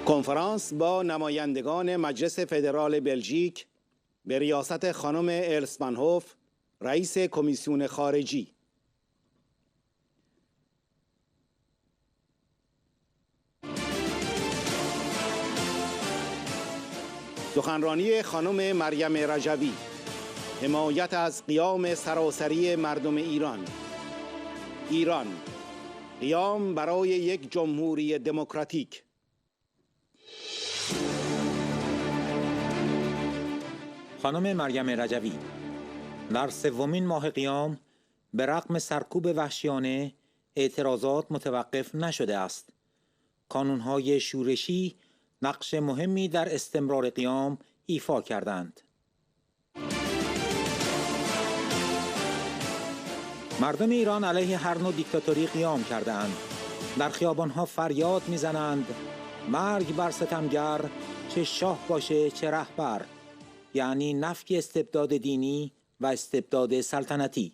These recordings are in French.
کنفرانس با نمایندگان مجلس فدرال بلژیک به ریاست خانم الس وان هوف، رئیس کمیسیون خارجی. سخنرانی خانم مریم رجوی، حمایت از قیام سراسری مردم ایران. ایران، قیام برای یک جمهوری دموکراتیک. خانم مریم رجوی: در سومین ماه قیام به رغم سرکوب وحشیانه اعتراضات متوقف نشده است. کانونهای شورشی نقش مهمی در استمرار قیام ایفا کردند. مردم ایران علیه هر نوع دیکتاتوری قیام کردند. در خیابانها فریاد میزنند مرگ بر ستمگر، چه شاه باشه چه رهبر، یعنی نفی استبداد دینی و استبداد سلطنتی.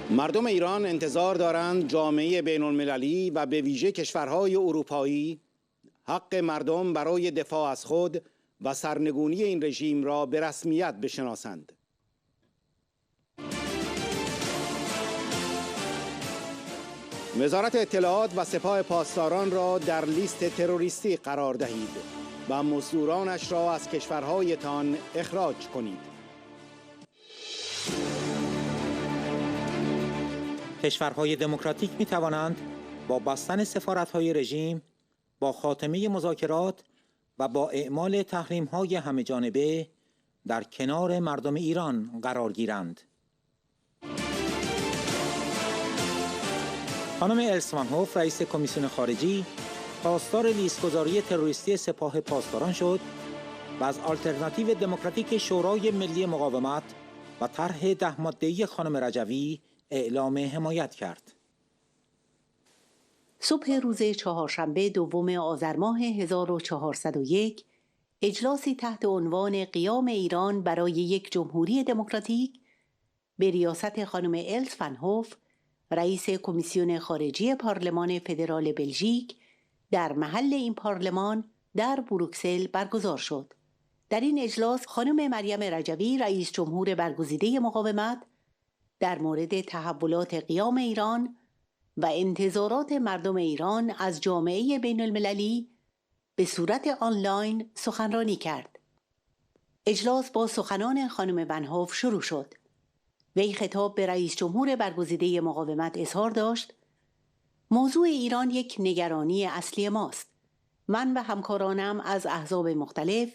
مردم ایران انتظار دارند جامعه بین المللی و به ویژه کشورهای اروپایی حق مردم برای دفاع از خود و سرنگونی این رژیم را به رسمیت بشناسند. وزارت اطلاعات و سپاه پاسداران را در لیست تروریستی قرار دهید و مزدورانش را از کشورهایتان اخراج کنید. کشورهای دموکراتیک می توانند با بستن سفارت‌های رژیم، با خاتمه مذاکرات و با اعمال تحریم‌های همه‌جانبه در کنار مردم ایران قرار گیرند. خانم الس وان هوف، رئیس کمیسیون خارجی، پاسدار لیست‌گذاری تروریستی سپاه پاسداران شد و از آلترناتیو دموکراتیک شورای ملی مقاومت و طرح 10 ماده‌ای خانم رجوی اعلام حمایت کرد. صبح روز چهارشنبه دوم آذر ماه 1401 اجلاسی تحت عنوان قیام ایران برای یک جمهوری دموکراتیک به ریاست خانم الس وان هوف، رئیس کمیسیون خارجی پارلمان فدرال بلژیک، در محل این پارلمان در بروکسل برگزار شد. در این اجلاس خانم مریم رجوی، رئیس جمهور برگزیده مقاومت، در مورد تحولات قیام ایران و انتظارات مردم ایران از جامعه بین المللی به صورت آنلاین سخنرانی کرد. اجلاس با سخنان خانم وان هوف شروع شد. وی خطاب به رئیس جمهور برگزیده مقاومت اظهار داشت: موضوع ایران یک نگرانی اصلی ماست. من و همکارانم از احزاب مختلف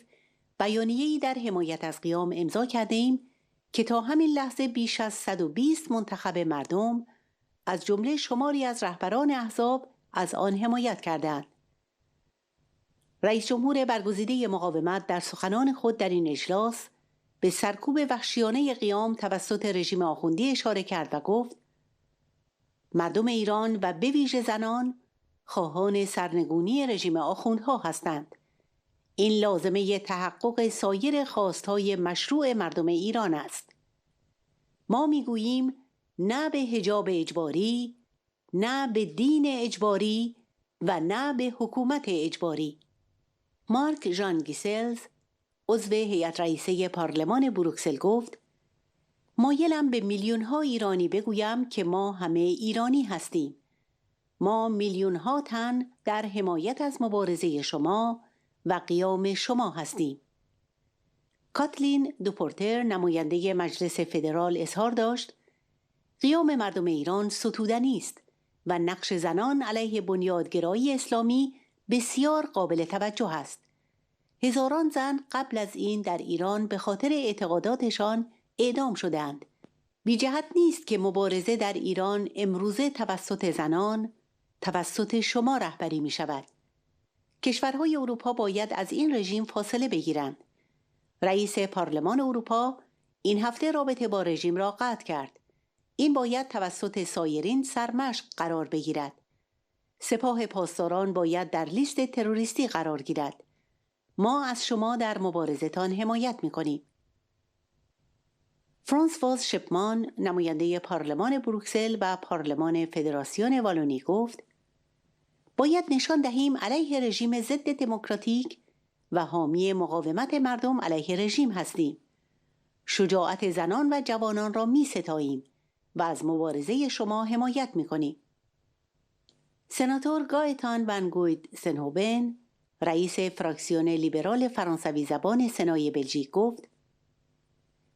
بیانیه‌ای در حمایت از قیام امضا کردیم که تا همین لحظه بیش از 120 منتخب مردم از جمله شماری از رهبران احزاب از آن حمایت کردند. رئیس جمهور برگزیده مقاومت در سخنان خود در این اجلاس به سرکوب وحشیانه قیام توسط رژیم آخوندی اشاره کرد و گفت: مردم ایران و به ویژه زنان خواهان سرنگونی رژیم آخوندها هستند. این لازمه تحقق سایر خواستهای مشروع مردم ایران است. ما میگوییم نه به حجاب اجباری، نه به دین اجباری و نه به حکومت اجباری. مارک ژان گیسلز، عضو هیئت رئیسه پارلمان بروکسل، گفت: مایلم به میلیون‌ها ایرانی بگویم که ما همه ایرانی هستیم. ما میلیون‌ها تن در حمایت از مبارزه شما و قیام شما هستیم. کاتلین دوپورتر، نماینده مجلس فدرال، اظهار داشت: قیام مردم ایران ستودنی است و نقش زنان علیه بنیادگرایی اسلامی بسیار قابل توجه است. هزاران زن قبل از این در ایران به خاطر اعتقاداتشان اعدام شدند. بی جهت نیست که مبارزه در ایران امروزه توسط زنان، توسط شما رهبری می شود. کشورهای اروپا باید از این رژیم فاصله بگیرند. رئیس پارلمان اروپا این هفته رابطه با رژیم را قطع کرد. این باید توسط سایرین سرمشق قرار بگیرد. سپاه پاسداران باید در لیست تروریستی قرار گیرد. ما از شما در مبارزتان حمایت می‌کنیم. فرانسواز شپمان نماینده پارلمان بروکسل و پارلمان فدراسیون والونی گفت باید نشان دهیم علیه رژیم ضد دموکراتیک و حامی مقاومت مردم علیه رژیم هستیم. شجاعت زنان و جوانان را می ستاییم و از مبارزه شما حمایت می کنیم. سناتور گایتان ونگوید سنهوبن، رئیس فراکسیون لیبرال فرانسوی زبان سنای بلژیک گفت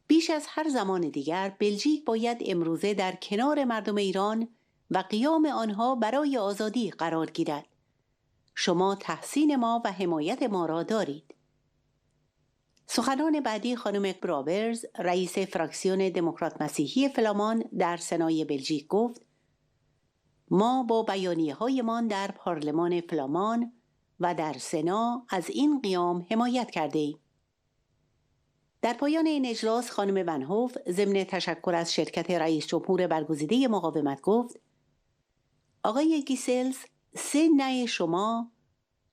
بیش از هر زمان دیگر بلژیک باید امروزه در کنار مردم ایران و قیام آنها برای آزادی قرار گیرد. شما تحسین ما و حمایت ما را دارید. سخنان بعدی خانم برابرز، رئیس فراکسیون دموکرات مسیحی فلامان در سنای بلژیک گفت ما با بیانیه‌هایمان در پارلمان فلامان و در سنا از این قیام حمایت کرده ایم. در پایان این اجلاس خانم ونهوف ضمن تشکر از شرکت رئیس جمهور برگزیده مقاومت گفت آقای گیسلز، 3 نه شما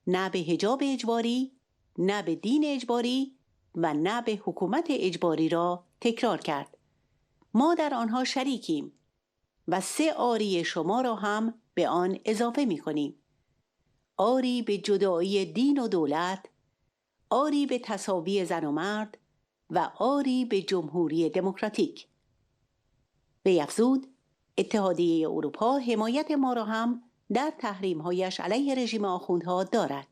نه به حجاب اجباری، نه به دین اجباری و نه به حکومت اجباری را تکرار کرد. ما در آنها شریکیم و 3 آری شما را هم به آن اضافه می کنیم. آری به جدایی دین و دولت، آری به تساوی زن و مرد و آری به جمهوری دموکراتیک. وی افزود اتحادیه اروپا حمایت ما را هم در تحریم‌هایش علیه رژیم آخوندها دارد.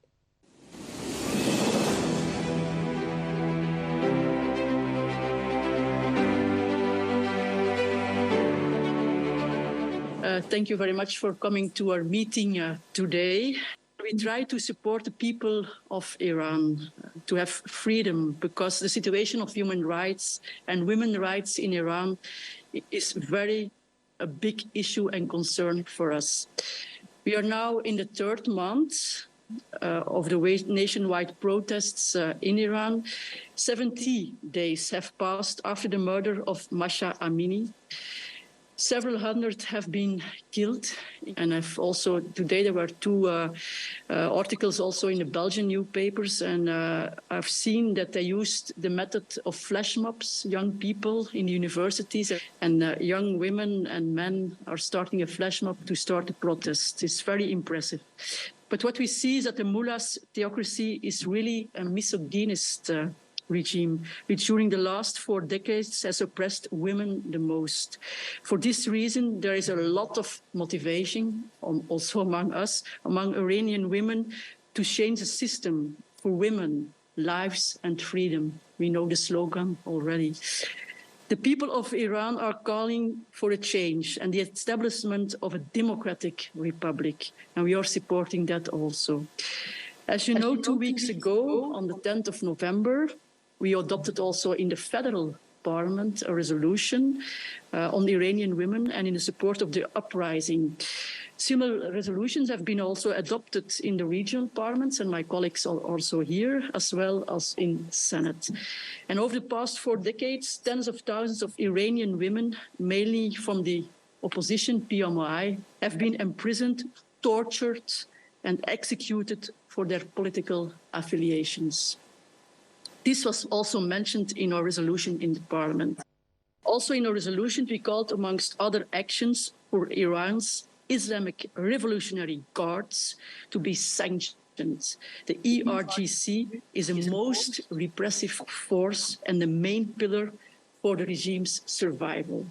Thank you very much for coming to our meeting today. We try to support the people of Iran to have freedom because the situation of human rights and women's rights in Iran is a big issue and concern for us. We are now in the 3rd month of the nationwide protests in Iran. 70 days have passed after the murder of Mahsa Amini. Several hundred have been killed, and today there were 2 articles also in the Belgian newspapers, and I've seen that they used the method of flash mobs, young people in universities, and young women and men are starting a flash mob to start a protest. It's very impressive. But what we see is that the mullah's theocracy is really a misogynist regime, which during the last 4 decades has oppressed women the most. For this reason, there is a lot of motivation, also among us, among Iranian women, to change the system for women, lives and freedom. We know the slogan already. The people of Iran are calling for a change and the establishment of a democratic republic, and we are supporting that also. As you know, 2 weeks ago, on the 10th of November, we adopted also in the federal parliament a resolution on the Iranian women and in the support of the uprising. Similar resolutions have been also adopted in the regional parliaments, and my colleagues are also here, as well as in Senate. And over the past 4 decades, tens of thousands of Iranian women, mainly from the opposition PMI, have been imprisoned, tortured, and executed for their political affiliations. This was also mentioned in our resolution in the parliament. Also in our resolution, we called, amongst other actions, for Iran's Islamic Revolutionary Guards to be sanctioned. The IRGC is the most repressive force and the main pillar for the regime's survival.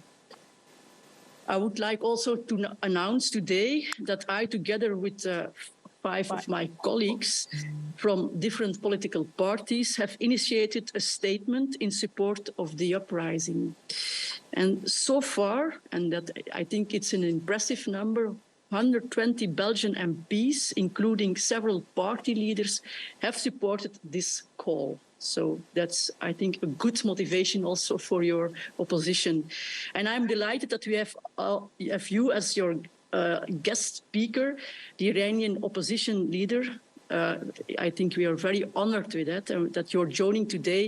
I would like also to announce today that I, together with 5 of my colleagues from different political parties, have initiated a statement in support of the uprising. And so far, and that I think it's an impressive number, 120 Belgian MPs, including several party leaders, have supported this call. So that's, I think, a good motivation also for your opposition. And I'm delighted that we have you as your guest speaker, the Iranian opposition leader. I think we are very honored with that you're joining today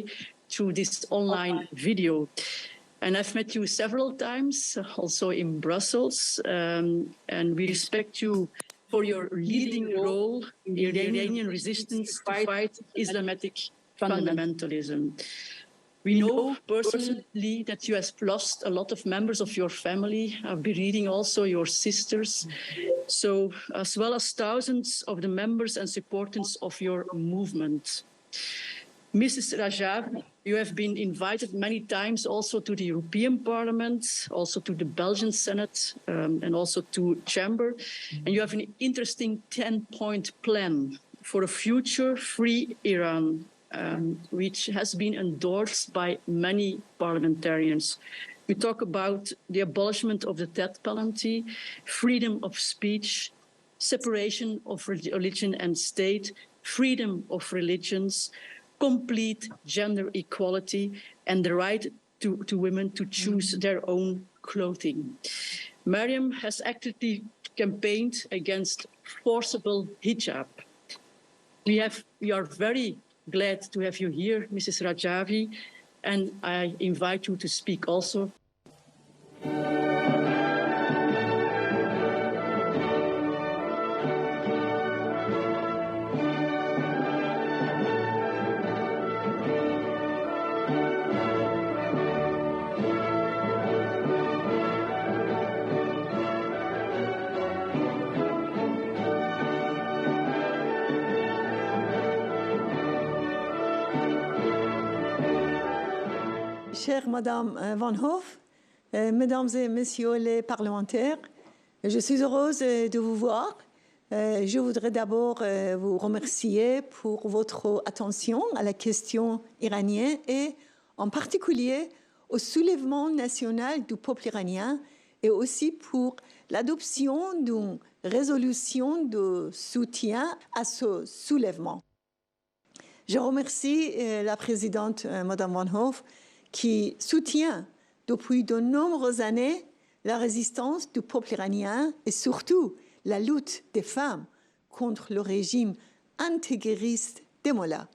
through this online video. And I've met you several times, also in Brussels, and we respect you for your leading role in the Iranian resistance to fight Islamic fundamentalism. We know personally that you have lost a lot of members of your family. I've been reading also your sisters. So, as well as thousands of the members and supporters of your movement. Mrs. Rajavi, you have been invited many times also to the European Parliament, also to the Belgian Senate, and also to Chamber. And you have an interesting 10-point plan for a future free Iran, which has been endorsed by many parliamentarians. We talk about the abolishment of the death penalty, freedom of speech, separation of religion and state, freedom of religions, complete gender equality, and the right to women to choose their own clothing. Mariam has actively campaigned against forcible hijab. We are very glad to have you here, Mrs. Rajavi, and I invite you to speak also. Chère Madame Van Hoof, Mesdames et Messieurs les parlementaires, je suis heureuse de vous voir. Je voudrais d'abord vous remercier pour votre attention à la question iranienne et en particulier au soulèvement national du peuple iranien et aussi pour l'adoption d'une résolution de soutien à ce soulèvement. Je remercie la présidente Madame Van Hoof qui soutient depuis de nombreuses années la résistance du peuple iranien et surtout la lutte des femmes contre le régime intégriste des mollahs.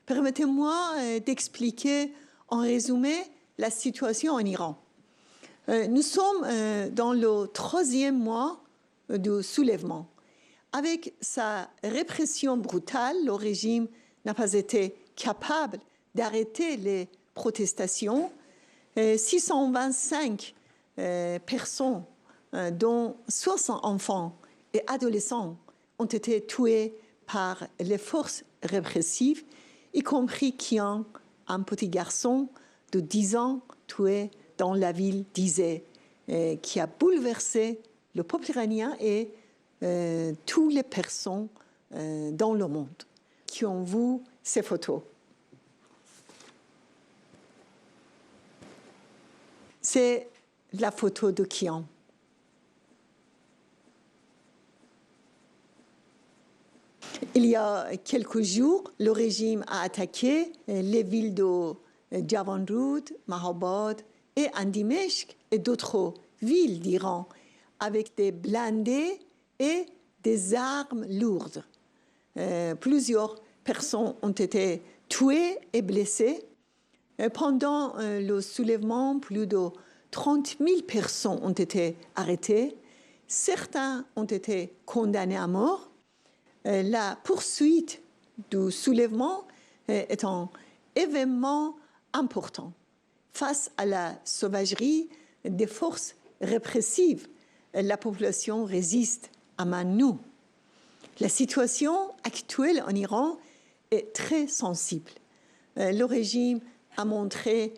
Permettez-moi d'expliquer en résumé la situation en Iran. Nous sommes dans le 3e mois du soulèvement. Avec sa répression brutale, le régime n'a pas été capable d'arrêter les protestations. 625 personnes, dont 60 enfants et adolescents, ont été tués par les forces répressives, y compris Kian, un petit garçon de 10 ans tué dans la ville d'Izeh, qui a bouleversé le peuple iranien et toutes les personnes dans le monde qui ont vu ces photos. C'est la photo de Kian. Il y a quelques jours, le régime a attaqué les villes de Javanrud, Mahabad et Andimeshk et d'autres villes d'Iran avec des blindés et des armes lourdes. Plusieurs personnes ont été tuées et blessées. Pendant le soulèvement, plus de 30 000 personnes ont été arrêtées. Certains ont été condamnés à mort. La poursuite du soulèvement est un événement important. Face à la sauvagerie des forces répressives, la population résiste à main nue. La situation actuelle en Iran est très sensible. Le régime a montré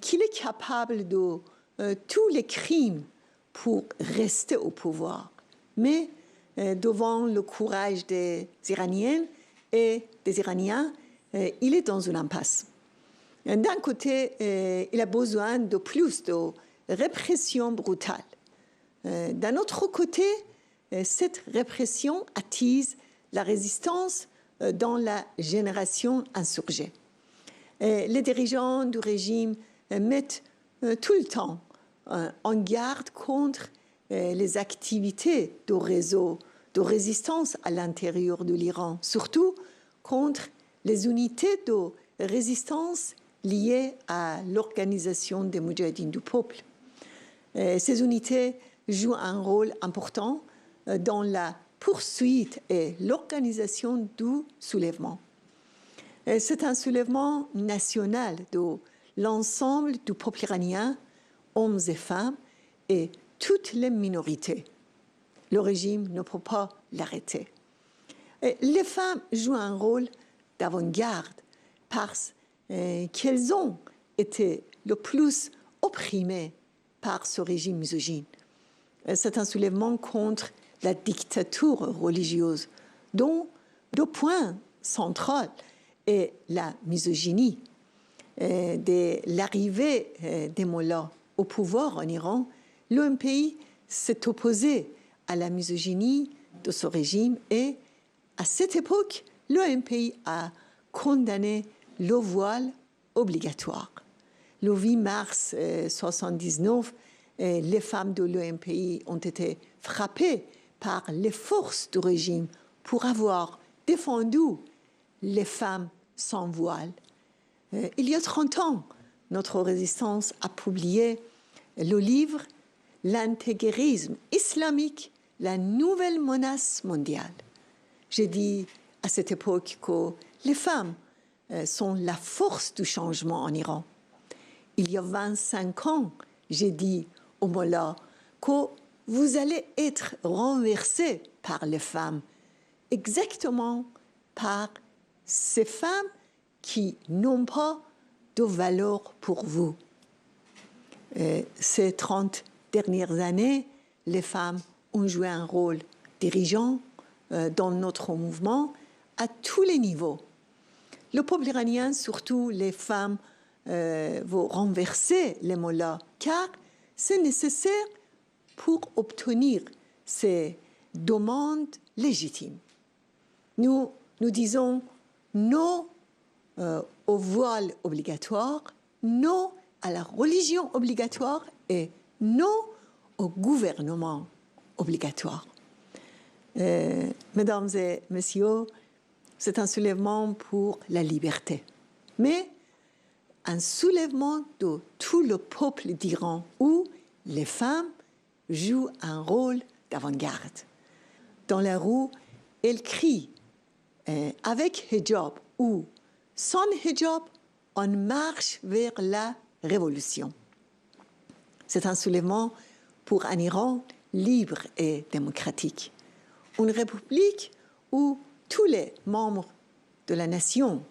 qu'il est capable de tous les crimes pour rester au pouvoir. Mais devant le courage des Iraniennes et des Iraniens, il est dans une impasse. D'un côté, il a besoin de plus de répression brutale. D'un autre côté, cette répression attise la résistance dans la génération insurgée. Les dirigeants du régime mettent tout le temps en garde contre les activités de réseau de résistance à l'intérieur de l'Iran, surtout contre les unités de résistance liées à l'organisation des Moudjahidines du peuple. Ces unités jouent un rôle important dans la poursuite et l'organisation du soulèvement. C'est un soulèvement national de l'ensemble du peuple iranien, hommes et femmes, et toutes les minorités. Le régime ne peut pas l'arrêter. Les femmes jouent un rôle d'avant-garde parce qu'elles ont été le plus opprimées par ce régime misogyne. C'est un soulèvement contre la dictature religieuse, dont le point central est la misogynie. Dès l'arrivée des mollahs au pouvoir en Iran, l'OMPI s'est opposé à la misogynie de ce régime et à cette époque, l'OMPI a condamné le voile obligatoire. Le 8 mars 1979, les femmes de l'OMPI ont été frappées par les forces du régime pour avoir défendu les femmes sans voile. Il y a 30 ans, notre résistance a publié le livre « L'intégrisme islamique, la nouvelle menace mondiale ». J'ai dit à cette époque que les femmes sont la force du changement en Iran. Il y a 25 ans, j'ai dit aux mollahs que vous allez être renversés par les femmes, exactement par ces femmes qui n'ont pas de valeur pour vous. Ces 30 dernières années, les femmes ont joué un rôle dirigeant dans notre mouvement à tous les niveaux. Le peuple iranien, surtout les femmes, vont renverser les mollahs car c'est nécessaire pour obtenir ces demandes légitimes. Nous disons non au voile obligatoire, non à la religion obligatoire et non au gouvernement obligatoire. Mesdames et messieurs, c'est un soulèvement pour la liberté, mais un soulèvement de tout le peuple d'Iran où les femmes jouent un rôle d'avant-garde. Dans la rue, elles crient avec hijab ou sans hijab, on marche vers la révolution. C'est un soulèvement pour un Iran libre et démocratique. Une république où tous les membres de la nation,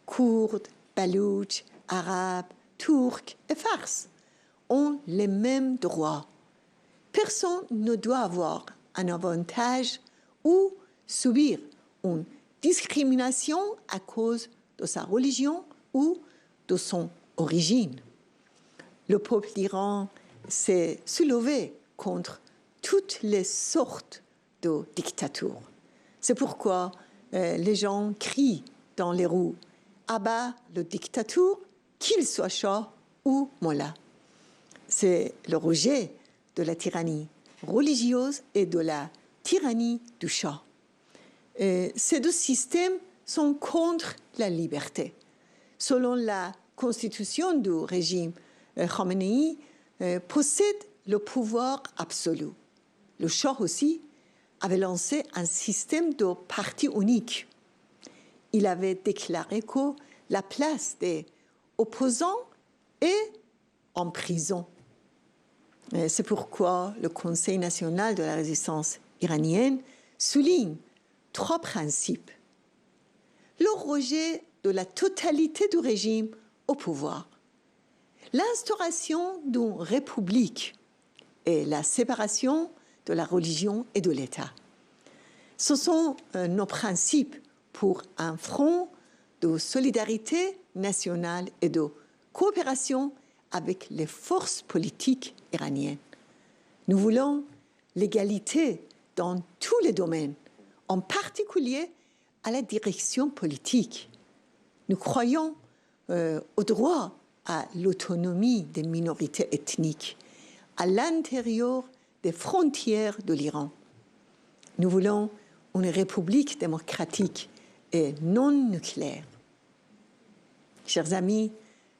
Kurdes, Baloutches, Arabes, Turcs et Farses, ont les mêmes droits. Personne ne doit avoir un avantage ou subir une discrimination à cause de sa religion ou de son origine. Le peuple d'Iran s'est soulevé contre toutes les sortes de dictatures. C'est pourquoi les gens crient dans les rues « À bas le dictature, qu'il soit shah ou mollah ». C'est le rejet de la tyrannie religieuse et de la tyrannie du shah. Ces deux systèmes sont contre la liberté. Selon la constitution du régime, Khamenei possède le pouvoir absolu. Le shah aussi avait lancé un système de parti unique. Il avait déclaré que la place des opposants est en prison. C'est pourquoi le Conseil national de la résistance iranienne souligne 3 principes. Le rejet de la totalité du régime au pouvoir, l'instauration d'une république et la séparation de la religion et de l'État. Ce sont nos principes pour un front de solidarité nationale et de coopération avec les forces politiques iraniennes. Nous voulons l'égalité dans tous les domaines, en particulier à la direction politique. Nous croyons au droit à l'autonomie des minorités ethniques à l'intérieur des frontières de l'Iran. Nous voulons une république démocratique et non nucléaire. Chers amis,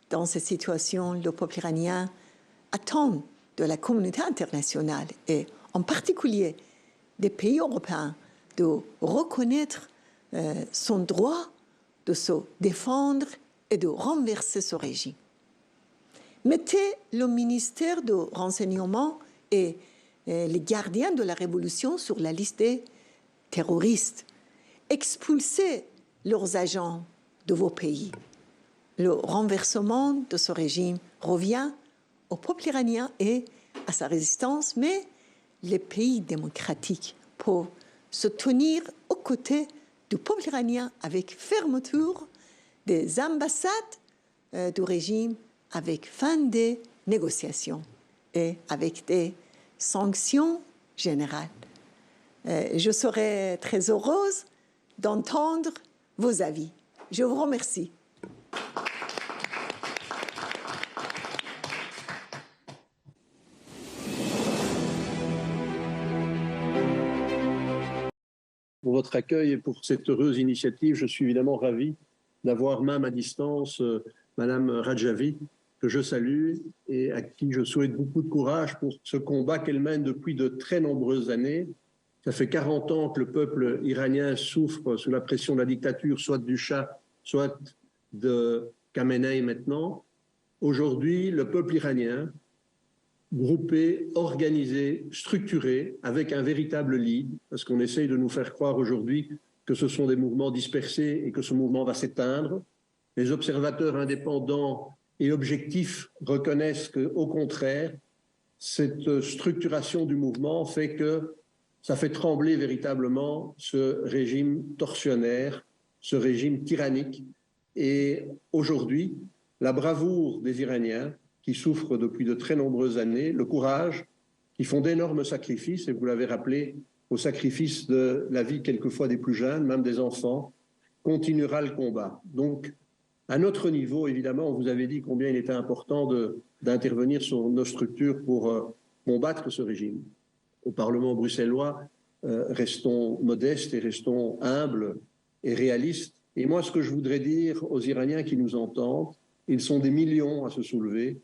dans cette situation, le peuple iranien attend de la communauté internationale et en particulier des pays européens de reconnaître son droit de se défendre et de renverser ce régime. Mettez le ministère de renseignement et les gardiens de la révolution sur la liste des terroristes. Expulsez leurs agents de vos pays. Le renversement de ce régime revient au peuple iranien et à sa résistance, mais les pays démocratiques peuvent se tenir aux côtés du peuple iranien avec fermeture des ambassades du régime, avec fin des négociations et avec des sanctions générales. Je serai très heureuse d'entendre vos avis. Je vous remercie. Pour votre accueil et pour cette heureuse initiative. Je suis évidemment ravi d'avoir même à distance Madame Rajavi, que je salue et à qui je souhaite beaucoup de courage pour ce combat qu'elle mène depuis de très nombreuses années. Ça fait 40 ans que le peuple iranien souffre sous la pression de la dictature, soit du Shah, soit de Khamenei maintenant. Aujourd'hui, le peuple iranien, groupé, organisé, structuré, avec un véritable lead, parce qu'on essaye de nous faire croire aujourd'hui que ce sont des mouvements dispersés et que ce mouvement va s'éteindre. Les observateurs indépendants et objectifs reconnaissent qu'au contraire, cette structuration du mouvement fait que ça fait trembler véritablement ce régime tortionnaire, ce régime tyrannique. Et aujourd'hui, la bravoure des Iraniens, qui souffrent depuis de très nombreuses années, le courage, qui font d'énormes sacrifices, et vous l'avez rappelé, au sacrifice de la vie quelquefois des plus jeunes, même des enfants, continuera le combat. Donc, à notre niveau, évidemment, on vous avait dit combien il était important d'intervenir sur nos structures pour combattre ce régime. Au Parlement bruxellois, restons modestes et restons humbles et réalistes. Et moi, ce que je voudrais dire aux Iraniens qui nous entendent, ils sont des millions à se soulever,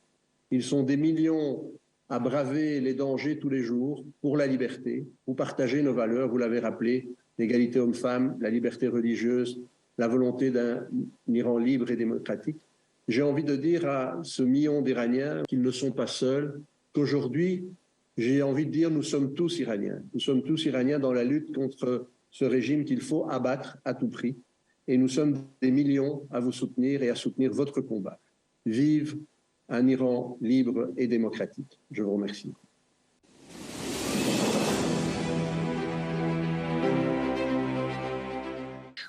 ils sont des millions à braver les dangers tous les jours pour la liberté, pour partager nos valeurs, vous l'avez rappelé, l'égalité homme-femme, la liberté religieuse, la volonté d'un Iran libre et démocratique. J'ai envie de dire à ce million d'Iraniens qu'ils ne sont pas seuls, qu'aujourd'hui, j'ai envie de dire, nous sommes tous Iraniens. Nous sommes tous Iraniens dans la lutte contre ce régime qu'il faut abattre à tout prix. Et nous sommes des millions à vous soutenir et à soutenir votre combat. Vive un Iran libre et démocratique. Je vous remercie.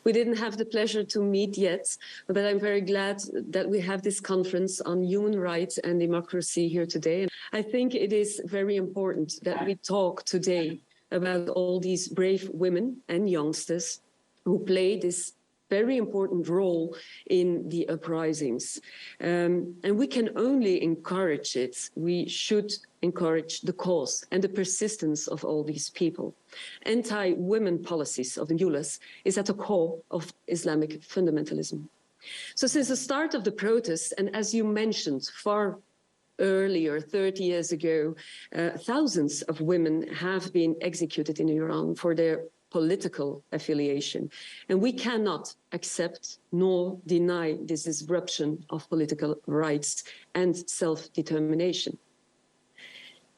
We didn't have the pleasure to meet yet, but I'm very glad that we have this conference on human rights and democracy here today. And I think it is very important that we talk today about all these brave women and youngsters who play this very important role in the uprisings. And we can only encourage it. We should encourage the cause and the persistence of all these people. Anti-women policies of the mullahs is at the core of Islamic fundamentalism. So since the start of the protests, and as you mentioned, far earlier, 30 years ago, thousands of women have been executed in Iran for their political affiliation. And we cannot accept nor deny this disruption of political rights and self-determination.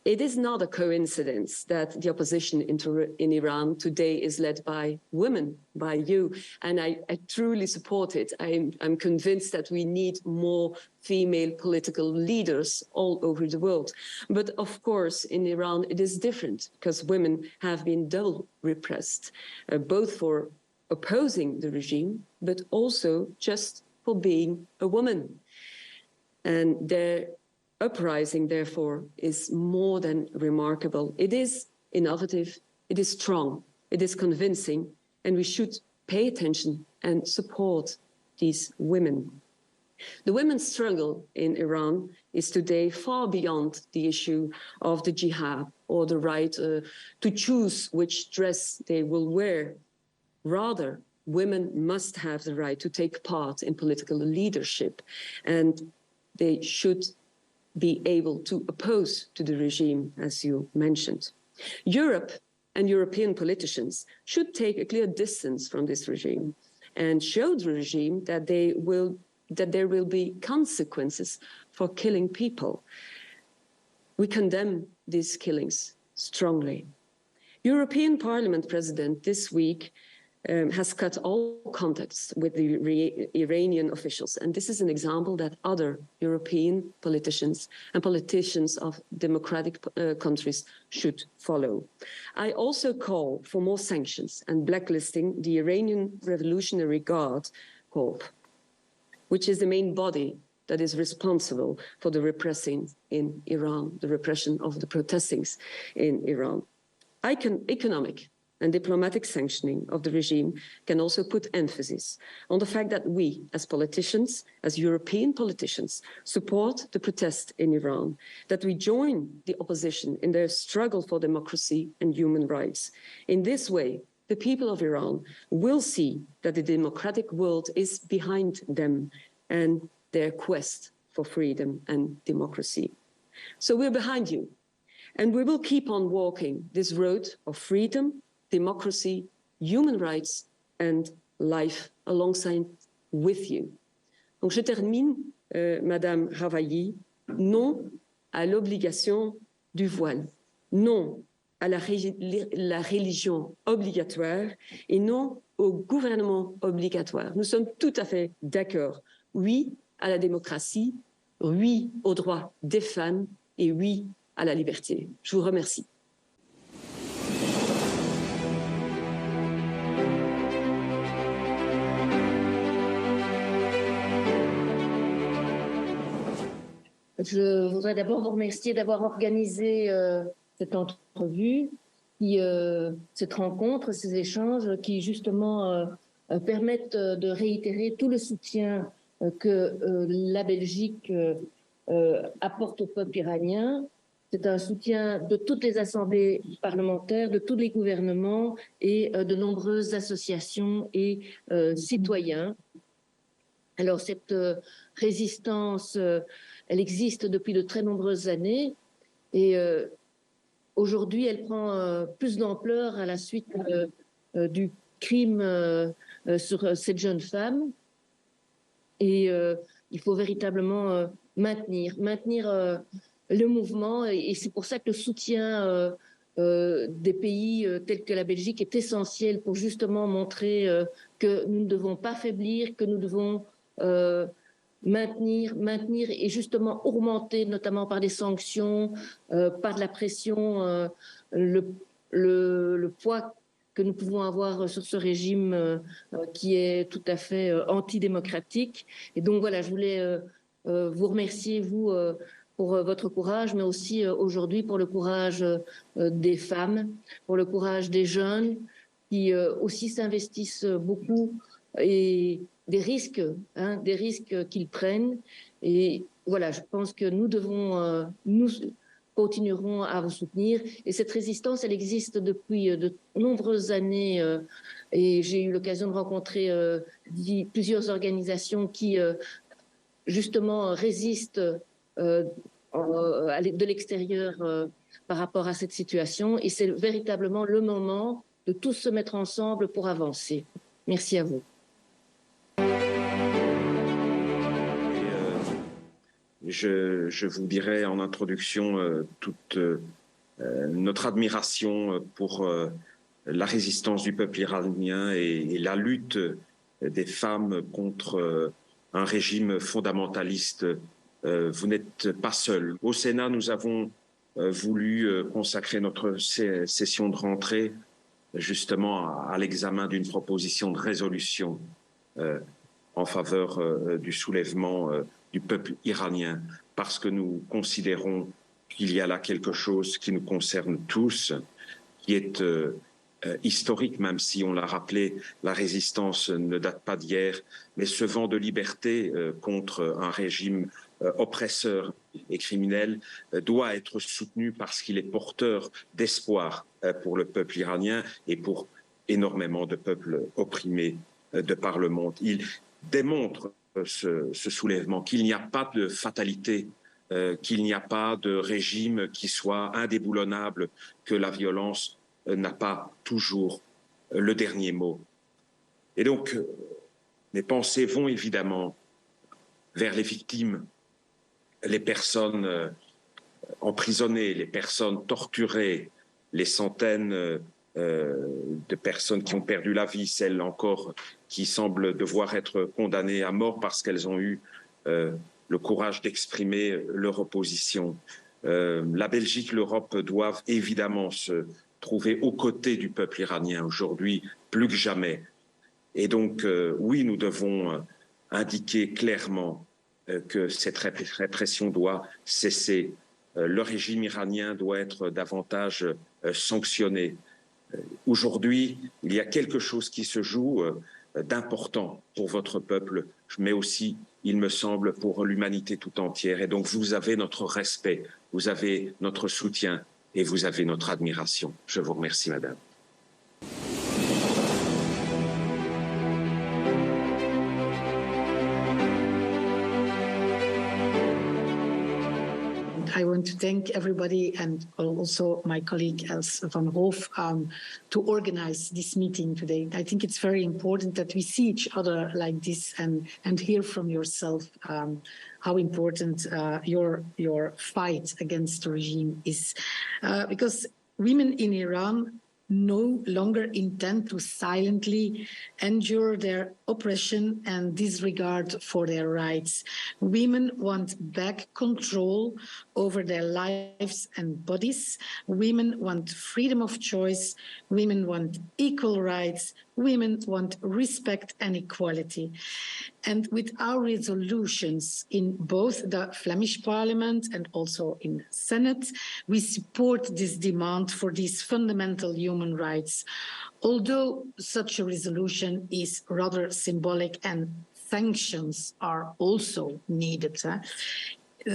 It is not a coincidence that the opposition in Iran today is led by women, by you, and I truly support it. I'm convinced that we need more female political leaders all over the world. But of course, in Iran, it is different because women have been double repressed, both for opposing the regime, but also just for being a woman. And their uprising, therefore, is more than remarkable. It is innovative, it is strong, it is convincing, and we should pay attention and support these women. The women's struggle in Iran is today far beyond the issue of the jihad or the right to choose which dress they will wear. Rather, women must have the right to take part in political leadership, and they should be able to oppose to the regime, as you mentioned. Europe and European politicians should take a clear distance from this regime and show the regime that they will that there will be consequences for killing people. We condemn these killings strongly. European Parliament President this week has cut all contacts with the Iranian officials. And this is an example that other European politicians and politicians of democratic countries should follow. I also call for more sanctions and blacklisting the Iranian Revolutionary Guard Corps, which is the main body that is responsible for the repression in Iran, the repression of the protestings in Iran. Economic and diplomatic sanctioning of the regime can also put emphasis on the fact that we, as politicians, as European politicians, support the protest in Iran, that we join the opposition in their struggle for democracy and human rights. In this way, the people of Iran will see that the democratic world is behind them and their quest for freedom and democracy. So we're behind you, and we will keep on walking this road of freedom, democracy, human rights and life alongside with you. Donc je termine, Madame Ravaiyi, non à l'obligation du voile, non à la religion obligatoire et non au gouvernement obligatoire. Nous sommes tout à fait d'accord. Oui à la démocratie, oui aux droits des femmes et oui à la liberté. Je vous remercie. Je voudrais d'abord vous remercier d'avoir organisé cette entrevue, cette rencontre, ces échanges qui justement permettent de réitérer tout le soutien que la Belgique apporte au peuple iranien. C'est un soutien de toutes les assemblées parlementaires, de tous les gouvernements et de nombreuses associations et citoyens. Alors cette résistance, elle existe depuis de très nombreuses années et aujourd'hui, elle prend plus d'ampleur à la suite du crime sur cette jeune femme. Et il faut véritablement maintenir le mouvement. Et c'est pour ça que le soutien des pays tels que la Belgique est essentiel pour justement montrer que nous ne devons pas faiblir, que nous devons maintenir et justement augmenter, notamment par des sanctions, par de la pression, le poids que nous pouvons avoir sur ce régime qui est tout à fait antidémocratique. Et donc voilà, je voulais vous remercier, vous, pour votre courage, mais aussi aujourd'hui pour le courage des femmes, pour le courage des jeunes qui aussi s'investissent beaucoup et des risques qu'ils prennent. Et voilà, je pense que nous devons, nous continuerons à vous soutenir. Et cette résistance, elle existe depuis de nombreuses années. Et j'ai eu l'occasion de rencontrer plusieurs organisations qui, justement, résistent de l'extérieur par rapport à cette situation. Et c'est véritablement le moment de tous se mettre ensemble pour avancer. Merci à vous. Je vous dirai en introduction toute notre admiration pour la résistance du peuple iranien et la lutte des femmes contre un régime fondamentaliste. Vous n'êtes pas seul. Au Sénat, nous avons voulu consacrer notre session de rentrée justement à l'examen d'une proposition de résolution en faveur du soulèvement du peuple iranien, parce que nous considérons qu'il y a là quelque chose qui nous concerne tous, qui est historique, même si on l'a rappelé, la résistance ne date pas d'hier, mais ce vent de liberté contre un régime oppresseur et criminel doit être soutenu parce qu'il est porteur d'espoir pour le peuple iranien et pour énormément de peuples opprimés de par le monde. Il démontre ce soulèvement, qu'il n'y a pas de fatalité, qu'il n'y a pas de régime qui soit indéboulonnable, que la violence n'a pas toujours le dernier mot. Et donc, mes pensées vont évidemment vers les victimes, les personnes emprisonnées, les personnes torturées, les centaines de personnes qui ont perdu la vie, celles encore qui semblent devoir être condamnées à mort parce qu'elles ont eu le courage d'exprimer leur opposition. La Belgique, l'Europe doivent évidemment se trouver aux côtés du peuple iranien aujourd'hui, plus que jamais. Et donc, oui, nous devons indiquer clairement que cette répression doit cesser. Le régime iranien doit être davantage sanctionné. Aujourd'hui, il y a quelque chose qui se joue d'important pour votre peuple, mais aussi, il me semble, pour l'humanité tout entière. Et donc, vous avez notre respect, vous avez notre soutien et vous avez notre admiration. Je vous remercie, madame. I want to thank everybody and also my colleague Els van Hoof to organize this meeting today. I think it's very important that we see each other like this and hear from yourself how important your fight against the regime is. Because women in Iran no longer intend to silently endure their oppression and disregard for their rights. Women want back control over their lives and bodies. Women want freedom of choice. Women want equal rights. Women want respect and equality. And with our resolutions in both the Flemish Parliament and also in the Senate, we support this demand for these fundamental human rights. Although such a resolution is rather symbolic and sanctions are also needed,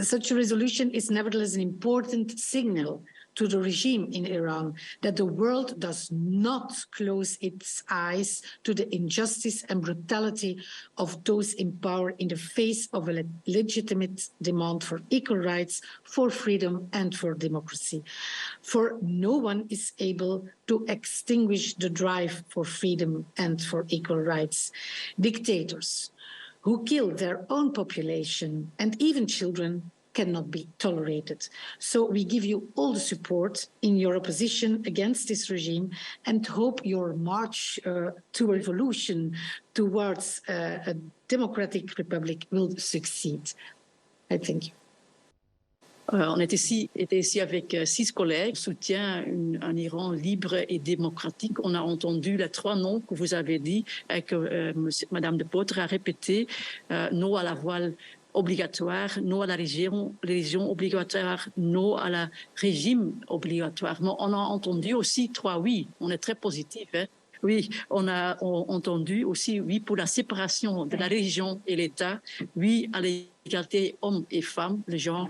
such a resolution is nevertheless an important signal to the regime in Iran that the world does not close its eyes to the injustice and brutality of those in power in the face of a legitimate demand for equal rights, for freedom and for democracy. For no one is able to extinguish the drive for freedom and for equal rights. Dictators who kill their own population and even children cannot be tolerated. So we give you all the support in your opposition against this regime and hope your march to revolution towards a democratic republic will succeed. I thank you. On était ici avec 6 collègues, on soutient un Iran libre et démocratique. On a entendu les 3 noms que vous avez dit et que Madame de Potre a répété, non à la voile obligatoire, non à la religion obligatoire, non à la régime obligatoire. Mais on a entendu aussi 3 oui. On est très positif. Hein? Oui, on a entendu aussi oui pour la séparation de la religion et l'État, oui à l'égalité hommes et femmes, le genre,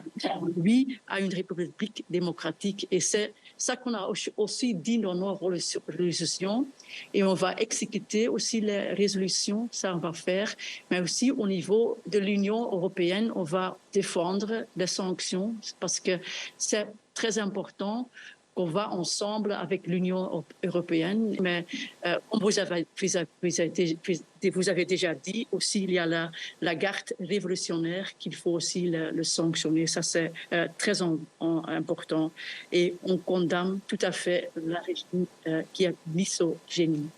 oui à une république démocratique. Et c'est ça qu'on a aussi dit dans nos résolutions. Et on va exécuter aussi les résolutions, ça on va faire. Mais aussi au niveau de l'Union européenne, on va défendre les sanctions parce que c'est très important qu'on va ensemble avec l'Union européenne. Mais comme vous avez déjà dit, aussi il y a la garde révolutionnaire qu'il faut aussi le sanctionner. Ça, c'est très important. Et on condamne tout à fait la régime qui est misogynie.